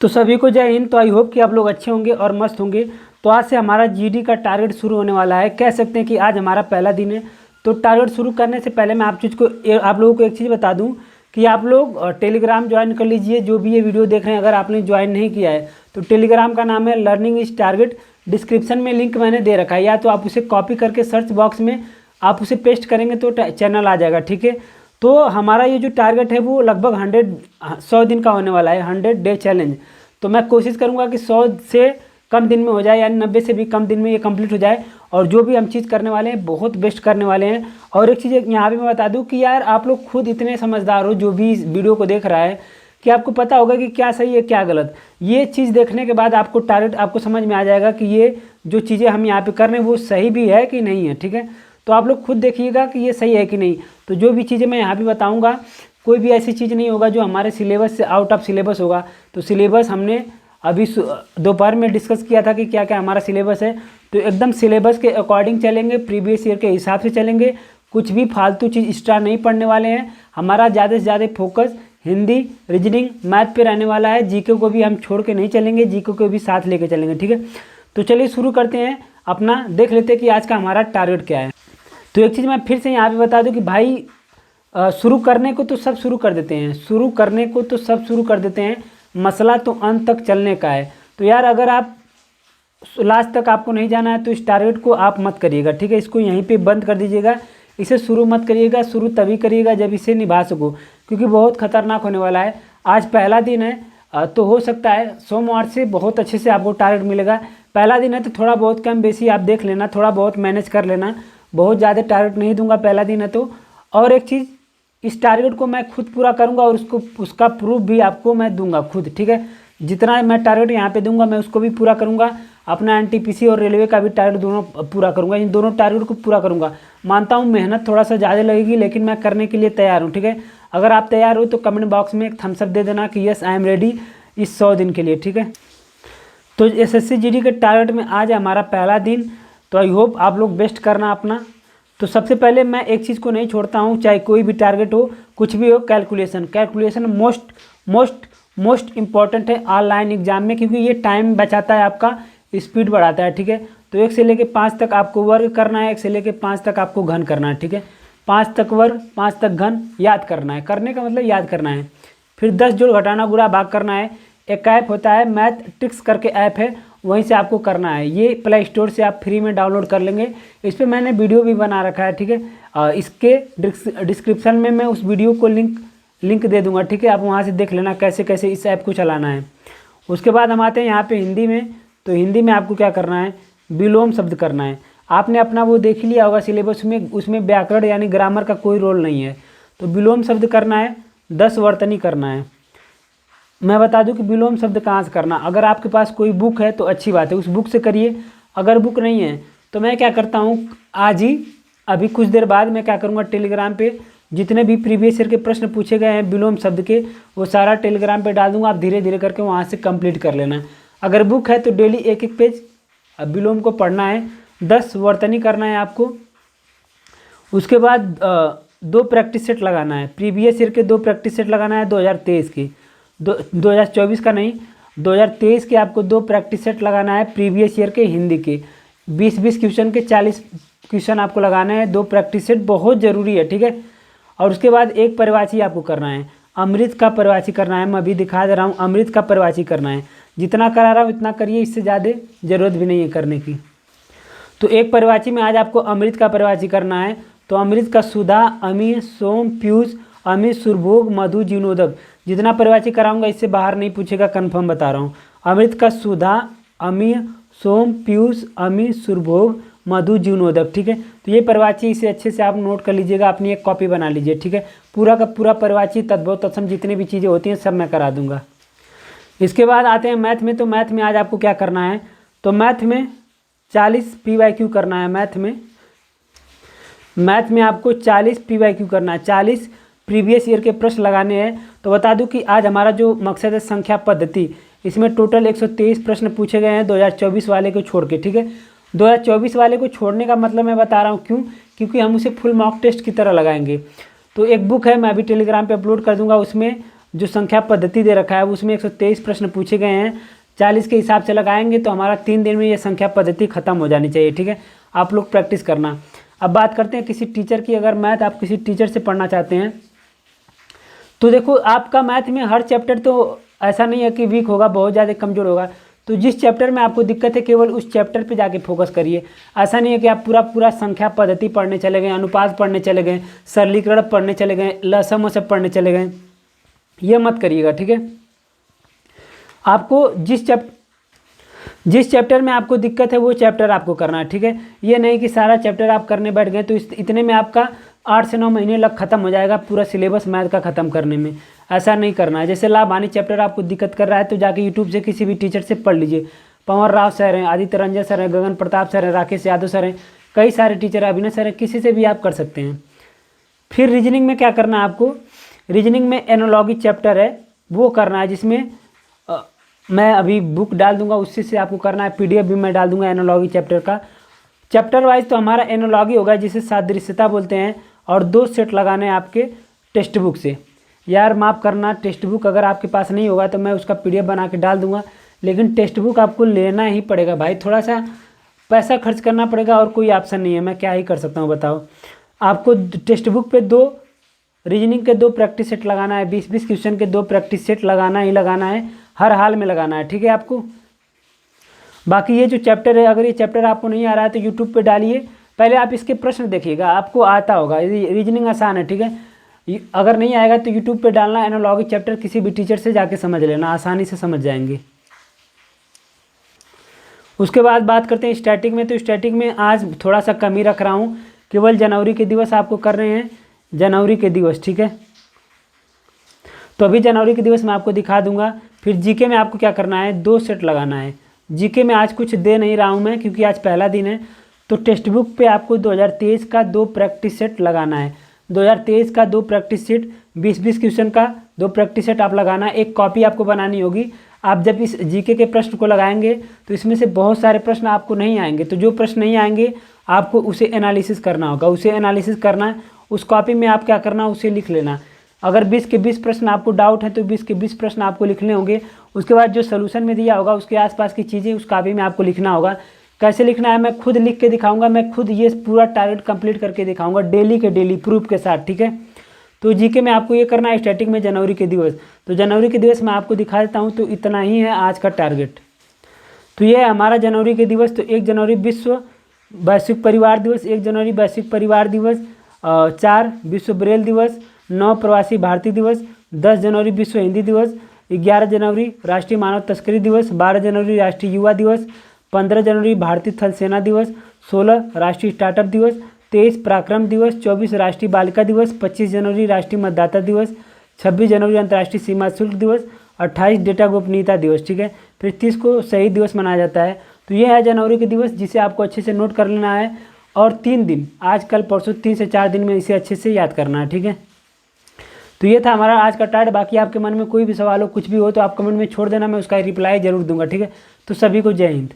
तो सभी को जय हिंद। तो आई होप कि आप लोग अच्छे होंगे और मस्त होंगे। तो आज से हमारा जीडी का टारगेट शुरू होने वाला है। कह सकते हैं कि आज हमारा पहला दिन है। तो टारगेट शुरू करने से पहले मैं आप लोगों को एक चीज़ बता दूं कि आप लोग टेलीग्राम ज्वाइन कर लीजिए। जो भी ये वीडियो देख रहे हैं, अगर आपने ज्वाइन नहीं किया है तो टेलीग्राम का नाम है लर्निंग इज टारगेट। डिस्क्रिप्शन में लिंक मैंने दे रखा है, या तो आप उसे कॉपी करके सर्च बॉक्स में आप उसे पेस्ट करेंगे तो चैनल आ जाएगा। ठीक है, तो हमारा ये जो टारगेट है वो लगभग 100 दिन का होने वाला है, 100 डे चैलेंज। तो मैं कोशिश करूंगा कि 100 से कम दिन में हो जाए, यानी 90 से भी कम दिन में ये कंप्लीट हो जाए। और जो भी हम चीज़ करने वाले हैं बहुत बेस्ट करने वाले हैं। और एक चीज़ यहाँ पे मैं बता दूं कि यार आप लोग खुद इतने समझदार हो, जो भी इस वीडियो को देख रहा है, कि आपको पता होगा कि क्या सही है क्या गलत। ये चीज़ देखने के बाद आपको टारगेट आपको समझ में आ जाएगा कि ये जो चीज़ें हम यहाँ पे कर रहे हैं वो सही भी है कि नहीं है। ठीक है, तो आप लोग खुद देखिएगा कि ये सही है कि नहीं। तो जो भी चीज़ें मैं यहाँ पे बताऊँगा, कोई भी ऐसी चीज़ नहीं होगा जो हमारे सिलेबस से आउट ऑफ सिलेबस होगा। तो सिलेबस हमने अभी दोपहर में डिस्कस किया था कि क्या क्या हमारा सिलेबस है। तो एकदम सिलेबस के अकॉर्डिंग चलेंगे, प्रीवियस ईयर के हिसाब से चलेंगे। कुछ भी फालतू चीज़ एक्स्ट्रा नहीं पढ़ने वाले हैं। हमारा ज़्यादा से ज़्यादा फोकस हिंदी, रीजनिंग, मैथ पे रहने वाला है। जीके को भी हम छोड़ के नहीं चलेंगे, जीके को भी साथ लेके चलेंगे। ठीक है, तो चलिए शुरू करते हैं अपना। देख लेते हैं कि आज का हमारा टारगेट क्या है। तो एक चीज़ मैं फिर से यहाँ पे बता दूँ कि भाई शुरू करने को तो सब शुरू कर देते हैं, शुरू करने को तो सब शुरू कर देते हैं, मसला तो अंत तक चलने का है। तो यार अगर आप लास्ट तक आपको नहीं जाना है तो इस टारगेट को आप मत करिएगा। ठीक है, इसको यहीं पे बंद कर दीजिएगा, इसे शुरू मत करिएगा। शुरू तभी करिएगा जब इसे निभा सको, क्योंकि बहुत खतरनाक होने वाला है। आज पहला दिन है, तो हो सकता है सोमवार से बहुत अच्छे से आपको टारगेट मिलेगा। पहला दिन है तो थोड़ा बहुत कम बेसी आप देख लेना, थोड़ा बहुत मैनेज कर लेना। बहुत ज़्यादा टारगेट नहीं दूंगा, पहला दिन है तो। और एक चीज़, इस टारगेट को मैं खुद पूरा करूंगा और उसका प्रूफ भी आपको मैं दूंगा खुद। ठीक है, जितना मैं टारगेट यहाँ पे दूंगा मैं उसको भी पूरा करूंगा। अपना एनटीपीसी और रेलवे का भी टारगेट दोनों पूरा करूंगा। इन दोनों टारगेट को पूरा करूंगा। मानता हूँ मेहनत थोड़ा सा ज़्यादा लगेगी, लेकिन मैं करने के लिए तैयार हूँ। ठीक है, अगर आप तैयार हो तो कमेंट बॉक्स में एक थम्सअप दे देना कि यस आई एम रेडी इस 100 दिन के लिए। ठीक है, तो एसएससी जीडी के टारगेट में आज है हमारा पहला दिन। तो आई होप आप लोग बेस्ट करना अपना। तो सबसे पहले मैं एक चीज़ को नहीं छोड़ता हूँ, चाहे कोई भी टारगेट हो, कुछ भी हो, कैलकुलेशन मोस्ट इम्पॉर्टेंट है ऑनलाइन एग्जाम में, क्योंकि ये टाइम बचाता है, आपका स्पीड बढ़ाता है। ठीक है, तो 1 से लेके 5 तक आपको वर्ग करना है, 1 से लेके 5 तक आपको घन करना है। ठीक है, 5 तक वर्ग, 5 तक घन याद करना है। करने का मतलब याद करना है। फिर 10 जोड़ घटाना गुणा भाग करना है। एक ऐप होता है मैथ ट्रिक्स करके ऐप है, वहीं से आपको करना है। ये प्ले स्टोर से आप फ्री में डाउनलोड कर लेंगे। इस पर मैंने वीडियो भी बना रखा है। ठीक है, इसके डिस्क्रिप्शन में मैं उस वीडियो को लिंक दे दूंगा। ठीक है, आप वहाँ से देख लेना कैसे कैसे इस ऐप को चलाना है। उसके बाद हम आते हैं यहाँ पे हिंदी में। तो हिंदी में आपको क्या करना है, विलोम शब्द करना है। आपने अपना वो देख लिया होगा सिलेबस में, उसमें व्याकरण यानी ग्रामर का कोई रोल नहीं है। तो विलोम शब्द करना है, 10 वर्तनी करना है। मैं बता दूं कि विलोम शब्द कहाँ से करना, अगर आपके पास कोई बुक है तो अच्छी बात है, उस बुक से करिए। अगर बुक नहीं है तो मैं क्या करता हूँ, आज ही अभी कुछ देर बाद मैं क्या करूँगा, टेलीग्राम पे जितने भी प्रीवियस ईयर के प्रश्न पूछे गए हैं विलोम शब्द के, वो सारा टेलीग्राम पे डाल दूँगा। आप धीरे धीरे करके वहाँ से कंप्लीट कर लेना। अगर बुक है तो डेली एक एक पेज विलोम को पढ़ना है। 10 वर्तनी करना है आपको। उसके बाद 2 प्रैक्टिस सेट लगाना है। प्रीवियस ईयर के 2 प्रैक्टिस सेट लगाना है, 2023 के 2024 का नहीं, 2023 के आपको 2 प्रैक्टिस सेट लगाना है। प्रीवियस ईयर के हिंदी के 20 क्वेश्चन के 40 क्वेश्चन आपको लगाना है। 2 प्रैक्टिस सेट बहुत ज़रूरी है। ठीक है, और उसके बाद एक परिवाची आपको करना है। अमृत का परिवाची करना है। मैं अभी दिखा दे रहा हूँ, अमृत का परिवाची करना है। जितना करा रहा हूँ इतना करिए, इससे ज़्यादा ज़रूरत भी नहीं है करने की। तो एक परिवाची में आज आपको अमृत का परिवाची करना है। तो अमृत का सुधा, अमी, सोम, पीयूष, अमित, सुरभोग, मधु, जीर्णोदक, जितना परिवाची कराऊंगा इससे बाहर नहीं पूछेगा, कंफर्म बता रहा हूँ। अमृत का सुधा, अमी, सोम, पीयूष, अमी, सुरभोग, मधु, जीर्णोदक। ठीक है, तो ये परिवाची इसे अच्छे से आप नोट कर लीजिएगा, अपनी एक कॉपी बना लीजिए। ठीक है, पूरा का पूरा परिवाची तद्भव तत्सम जितनी भी चीज़ें होती हैं सब मैं करा दूंगा। इसके बाद आते हैं मैथ में। तो मैथ में आज आपको क्या करना है, तो मैथ में 40 PYQ करना है। मैथ में आपको 40 PYQ करना है, 40 प्रीवियस ईयर के प्रश्न लगाने हैं। तो बता दूं कि आज हमारा जो मकसद है संख्या पद्धति, इसमें टोटल 123 प्रश्न पूछे गए हैं 2024 वाले को छोड़ के। ठीक है, 2024 वाले को छोड़ने का मतलब मैं बता रहा हूँ क्यों, क्योंकि हम उसे फुल मॉक टेस्ट की तरह लगाएंगे। तो एक बुक है, मैं अभी टेलीग्राम पे अपलोड कर दूंगा, उसमें जो संख्या पद्धति दे रखा है उसमें 123 प्रश्न पूछे गए हैं, 40 के हिसाब से लगाएंगे तो हमारा 3 दिन में ये संख्या पद्धति खत्म हो जानी चाहिए। ठीक है, आप लोग प्रैक्टिस करना। अब बात करते हैं किसी टीचर की। अगर मैथ आप किसी टीचर से पढ़ना चाहते हैं तो देखो, आपका मैथ में हर चैप्टर तो ऐसा नहीं है कि वीक होगा, बहुत ज़्यादा कमज़ोर होगा। तो जिस चैप्टर में आपको दिक्कत है केवल उस चैप्टर पे जाके फोकस करिए। ऐसा नहीं है कि आप पूरा संख्या पद्धति पढ़ने चले गए, अनुपात पढ़ने चले गए, सरलीकरण पढ़ने चले गए, लसम वसम पढ़ने चले गए, ये मत करिएगा। ठीक है, आपको जिस चैप्टर में आपको दिक्कत है वो चैप्टर आपको करना है। ठीक है, ये नहीं कि सारा चैप्टर आप करने बैठ गए तो इतने में आपका 8 से 9 महीने लग खत्म हो जाएगा पूरा सिलेबस मैथ का ख़त्म करने में। ऐसा नहीं करना है। जैसे लाभ हानि चैप्टर आपको दिक्कत कर रहा है तो जाके यूट्यूब से किसी भी टीचर से पढ़ लीजिए। पवन राव सर हैं, आदित्य रंजन सर हैं, गगन प्रताप सर हैं, राकेश यादव सर हैं, कई सारे टीचर हैं, अभिनय सर हैं, किसी से भी आप कर सकते हैं। फिर रीजनिंग में क्या करना है आपको, रीजनिंग में एनालॉजी चैप्टर है वो करना है, जिसमें मैं अभी बुक डाल दूंगा, उससे से आपको करना है। PDF भी मैं डाल दूंगा एनालॉजी चैप्टर का। चैप्टर वाइज तो हमारा एनालॉजी होगा जिसे सादृश्यता बोलते हैं, और 2 सेट लगाने हैं आपके टेक्स्ट बुक से। यार माफ़ करना, टेक्स्ट बुक अगर आपके पास नहीं होगा तो मैं उसका PDF बना के डाल दूंगा, लेकिन टेक्स्ट बुक आपको लेना ही पड़ेगा भाई, थोड़ा सा पैसा खर्च करना पड़ेगा और कोई ऑप्शन नहीं है। मैं क्या ही कर सकता हूँ बताओ। आपको टेक्स्ट बुक पे 2 रीजनिंग के 2 प्रैक्टिस सेट लगाना है, 20-20 क्वेश्चन के 2 प्रैक्टिस सेट लगाना ही लगाना है, हर हाल में लगाना है। ठीक है आपको। बाकी ये जो चैप्टर है, अगर ये चैप्टर आपको नहीं आ रहा है तो यूट्यूब पे डालिए, पहले आप इसके प्रश्न देखिएगा, आपको आता होगा। रीजनिंग आसान है। ठीक है, अगर नहीं आएगा तो यूट्यूब पे डालना एनालॉजी चैप्टर, किसी भी टीचर से जाके समझ लेना, आसानी से समझ जाएंगे। उसके बाद बात करते हैं स्टैटिक में। तो स्टैटिक में आज थोड़ा सा कम ही रख रहा हूँ, केवल जनवरी के दिवस आपको कर रहे हैं, जनवरी के दिवस। ठीक है, तो अभी जनवरी के दिवस मैं आपको दिखा दूंगा। फिर जीके में आपको क्या करना है, 2 सेट लगाना है। जीके में आज कुछ दे नहीं रहा हूँ मैं क्योंकि आज पहला दिन है। तो टेक्स्ट बुक पे आपको 2023 का 2 प्रैक्टिस सेट लगाना है। 2023 का 2 प्रैक्टिस सेट, 20-20 क्वेश्चन का 2 प्रैक्टिस सेट आप लगाना है। एक कॉपी आपको बनानी होगी। आप जब इस जीके के प्रश्न को लगाएंगे तो इसमें से बहुत सारे प्रश्न आपको नहीं आएंगे, तो जो प्रश्न नहीं आएंगे आपको उसे एनालिसिस करना होगा। उसे एनालिसिस करना है, उस कॉपी में आप क्या करना, उसे लिख लेना। अगर 20 के 20 प्रश्न आपको डाउट है तो 20 के 20 प्रश्न आपको लिखने होंगे। उसके बाद जो सोल्यूशन में दिया होगा उसके आसपास की चीज़ें उस कॉपी में आपको लिखना होगा। कैसे लिखना है मैं खुद लिख के दिखाऊंगा, मैं खुद ये पूरा टारगेट कंप्लीट करके दिखाऊंगा डेली के डेली प्रूफ के साथ। ठीक है, तो जीके में आपको ये करना है। स्टैटिक में जनवरी के दिवस, तो जनवरी के दिवस मैं आपको दिखा देता हूँ। तो इतना ही है आज का टारगेट। तो ये है हमारा जनवरी के दिवस। तो 1 जनवरी विश्व वैश्विक परिवार दिवस, 1 जनवरी वैश्विक परिवार दिवस, 4 विश्व ब्रेल दिवस, 9 प्रवासी भारतीय दिवस, 10 जनवरी विश्व हिंदी दिवस, 11 जनवरी राष्ट्रीय मानव तस्करी दिवस, 12 जनवरी राष्ट्रीय युवा दिवस, 15 जनवरी भारतीय थल सेना दिवस, 16 राष्ट्रीय स्टार्टअप दिवस, 23 पराक्रम दिवस, 24 राष्ट्रीय बालिका दिवस, 25 जनवरी राष्ट्रीय मतदाता दिवस, 26 जनवरी अंतर्राष्ट्रीय सीमा शुल्क दिवस, 28 डेटा गोपनीयता दिवस। ठीक है, फिर 30 को शहीद दिवस मनाया जाता है। तो ये है जनवरी के दिवस, जिसे आपको अच्छे से नोट कर लेना है। और 3 दिन, आज कल परसों 3 से 4 दिन में इसे अच्छे से याद करना है। ठीक है, तो ये था हमारा आज का टारगेट। बाकी आपके मन में कोई भी सवाल हो, कुछ भी हो तो आप कमेंट में छोड़ देना, मैं उसका रिप्लाई जरूर दूंगा। ठीक है, तो सभी को जय हिंद।